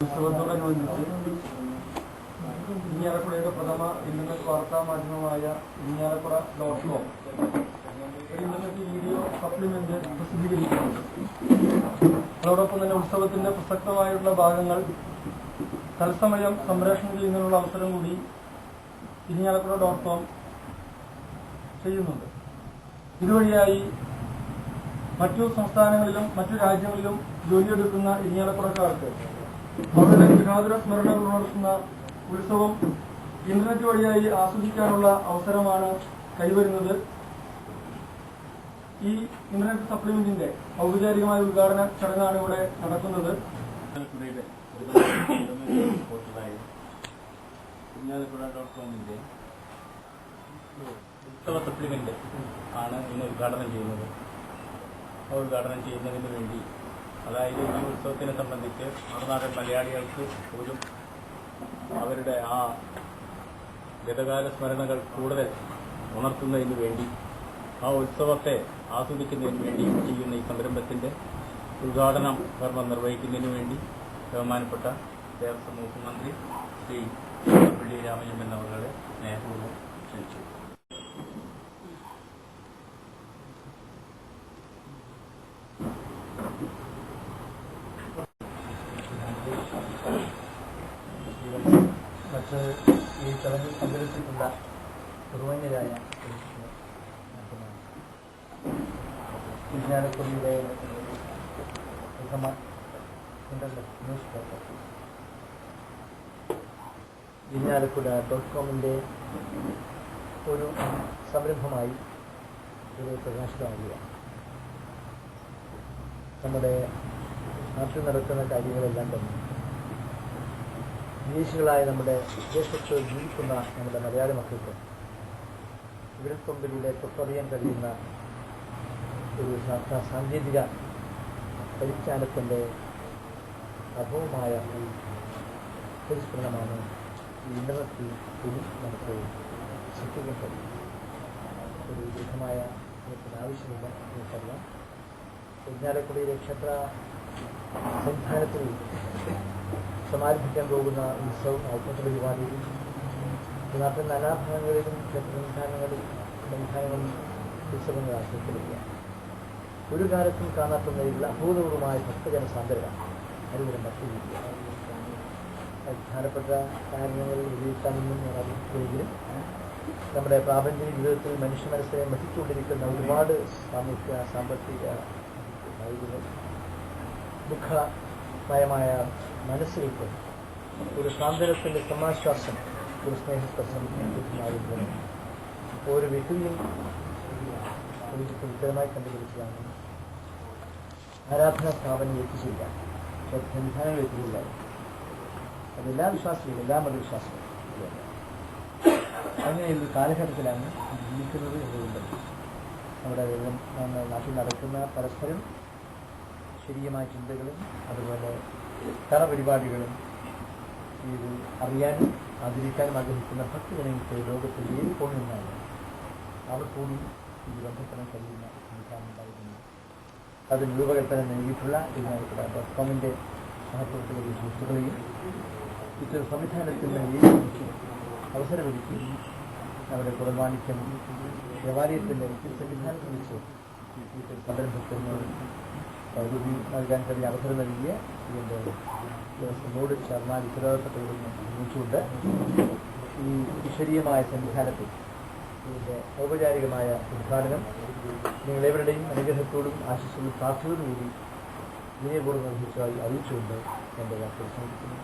ഉത്സവത്തോടനുബന്ധിച്ച് ഇരിങ്ങാലക്കുടയുടെ പ്രഥമ ഇന്റർനെറ്റ് വാർത്താ മാധ്യമമായ ഇരിങ്ങാലക്കുട.com ഒരു ഇന്റർനെറ്റ് വീഡിയോ സപ്ലിമെന്റ് പ്രസിദ്ധീകരിക്കുന്നുണ്ട്. അതോടൊപ്പം തന്നെ ഉത്സവത്തിന്റെ പ്രസക്തമായിട്ടുള്ള ഭാഗങ്ങൾ തത്സമയം സംപ്രേഷണം ചെയ്യുന്നതിനുള്ള അവസരം കൂടി ഇരിങ്ങാലക്കുട.com ചെയ്യുന്നുണ്ട്. ഇതുവഴിയായി മറ്റു സംസ്ഥാനങ്ങളിലും മറ്റു രാജ്യങ്ങളിലും ജോലിയെടുക്കുന്ന ഇരിങ്ങാലക്കുടക്കാർക്ക് അവരുടെ ഗൃഹാതുര സ്മരണകൾ ഉണർത്തുന്ന ഉത്സവം ഇന്റർനെറ്റ് വഴിയായി ആസ്വദിക്കാനുള്ള അവസരമാണ് കൈവരുന്നത്. ഈ ഇന്റർനെറ്റ് സപ്ലിമെന്റിന്റെ ഔപചാരികമായ ഉദ്ഘാടന ചടങ്ങാണ് ഇവിടെ നടക്കുന്നത്. ഇരിങ്ങാലക്കുട.comന്റെ ഉത്സവ സപ്ലിമെന്റ് ആണ് ഇന്ന് ഉദ്ഘാടനം ചെയ്യുന്നത്. ഉദ്ഘാടനം ചെയ്യുന്നതിന് വേണ്ടി, അതായത് ഈ ഉത്സവത്തിനെ സംബന്ധിച്ച് മറുനാടൻ മലയാളികൾക്ക് പോലും അവരുടെ ആ ഗതകാല സ്മരണകൾ കൂടുതൽ ഉണർത്തുന്നതിന് വേണ്ടി, ആ ഉത്സവത്തെ ആസ്വദിക്കുന്നതിന് വേണ്ടി ചെയ്യുന്ന ഈ സംരംഭത്തിന്റെ ഉദ്ഘാടനം കർമ്മം നിർവഹിക്കുന്നതിന് വേണ്ടി ബഹുമാനപ്പെട്ട ദേവസ്വം വകുപ്പ് മന്ത്രി ശ്രീ പി രാമചന്ദ്രൻ അവരുടെ സ്നേഹപൂർവ്വം ക്ഷണിച്ചു. മറ്റ് ഈ ചടങ്ങിൽ പങ്കെടുത്തിട്ടുള്ള ബഹുമാന്യരായ ഇരിങ്ങാലക്കുടയുടെ പ്രഥമ ഇന്റർനെറ്റ് ന്യൂസ് പേപ്പർ ഇരിങ്ങാലക്കുട.comന്റെ ഒരു സംരംഭമായി ഇത് പ്രകാശിതമാകുകയാണ്. നമ്മുടെ നാട്ടിൽ നടക്കുന്ന കാര്യങ്ങളെല്ലാം തന്നെ വിദേശികളായ നമ്മുടെ വിദേശത്ത് ജീവിക്കുന്ന നമ്മുടെ മലയാളി മക്കൾക്ക് വിരൽക്കൊമ്പിലൂടെ തൊട്ടറിയാൻ കഴിയുന്ന ഒരു സാങ്കേതിക പരിജ്ഞാനത്തിൻ്റെ അഭവമായ ഒരു പരിസ്ഫുരണമാണ് ഈ ഇന്റർനെറ്റിൽ കൂടി നമുക്ക് സൃഷ്ടിക്കാൻ കഴിയും. ഒരു ദീർഘമായ ആവശ്യമില്ല. നമുക്കറിയാം, ഇരിങ്ങാലക്കുടയിലെ ക്ഷേത്ര സന്നിധാനത്തിൽ സമാരംഭിക്കാൻ പോകുന്ന ഉത്സവം ഔപചാരിക പരിപാടിയിൽ നാട്ടിൽ നാനാഭാഗങ്ങളിലും ക്ഷേത്ര സംവിധാനങ്ങളിൽ ഉത്സവങ്ങൾ ആസ്വദിക്കുക. ഒരു കാലത്തും കാണാത്തുന്നതിലുള്ള അഭൂതപൂർവമായ ഭക്തജന സാന്ദ്രത അതുപോലെ മറ്റൊരു പ്രധാനപ്പെട്ട കാരണങ്ങളിൽ വിലയിരുത്താമെന്നും ഞാൻ അറിയിക്കുമെങ്കിലും നമ്മുടെ പ്രാപഞ്ചിക ജീവിതത്തിൽ മനുഷ്യ മനസ്സിനെ വഹിച്ചുകൊണ്ടിരിക്കുന്ന ഒരുപാട് സാമൂഹ്യ സാമ്പത്തിക ദുഃഖമയമായ മനസ്സിലേക്ക് ഒരു സാന്ത്വനത്തിൻ്റെ സമാശ്വാസം, ഒരു സ്നേഹസ്പർശം ലഭ്യമാകുന്നത് ഓരോ വ്യക്തിയും ഉത്തരമായി കണ്ടുപിടിച്ചതാണ്. ആരാധനാ സ്ഥാപനം എത്തിച്ചില്ല, സംവിധാനങ്ങൾ എത്തിയില്ല. അതെല്ലാ വിശ്വാസികളും, എല്ലാ മതവിശ്വാസികളും അങ്ങനെയൊരു കാലഘട്ടത്തിലാണ് ജീവിക്കുന്നത് എന്നതുകൊണ്ട് നമ്മുടെ നാട്ടിൽ നടക്കുന്ന പരസ്പരം ശരിയമായ ചിന്തകളും അതുപോലെ കടപരിപാടികളും ഇത് അറിയാനും ആദരിക്കാനും ആഗ്രഹിക്കുന്ന ഭക്തജനങ്ങൾക്ക് ലോകത്തിൽ ഏത് കോണിൽ നിന്നാണ് അവർ കൂടി ഇത് ബന്ധപ്പെടാൻ കഴിയുന്ന സംവിധാനം ഉണ്ടായിരുന്നു. അതിന് രൂപകൽപ്പന നൽകിയിട്ടുള്ള ഇരിങ്ങാലക്കുട.comന്റെ മഹത്വത്തിലുള്ള സുഹൃത്തുക്കളെയും ഇത്തരം സംവിധാനത്തിന് ഏകീകരിച്ച് അവസരമൊരുക്കി നമ്മുടെ കുടമാണിക്യം ദേവാലയത്തിൻ്റെ സംവിധാനത്തിൽ വെച്ച് ഇത്തരം സംരംഭത്തിന് രൂപി നൽകാൻ കഴിയുന്ന അവസരം നൽകിയ ഇതിൻ്റെ ദേവസ്വം ചേർന്നാൽ ഉത്തരവാദിത്തപ്പെടുന്ന നിർമ്മിച്ചുകൊണ്ട് ഈ ഈശ്വരീയമായ സംവിധാനത്തിൽ ഇതിൻ്റെ ഔപചാരികമായ ഉദ്ഘാടനം നിങ്ങളെവരുടെയും അനുഗ്രഹത്തോടും ആശിസ്സോടും പ്രാർത്ഥനയോടും കൂടി വിനയപൂർവ്വം നിർവഹിച്ചതായി അറിയിച്ചുകൊണ്ട് എൻ്റെ വാക്കുകൾ സമർപ്പിക്കുന്നു.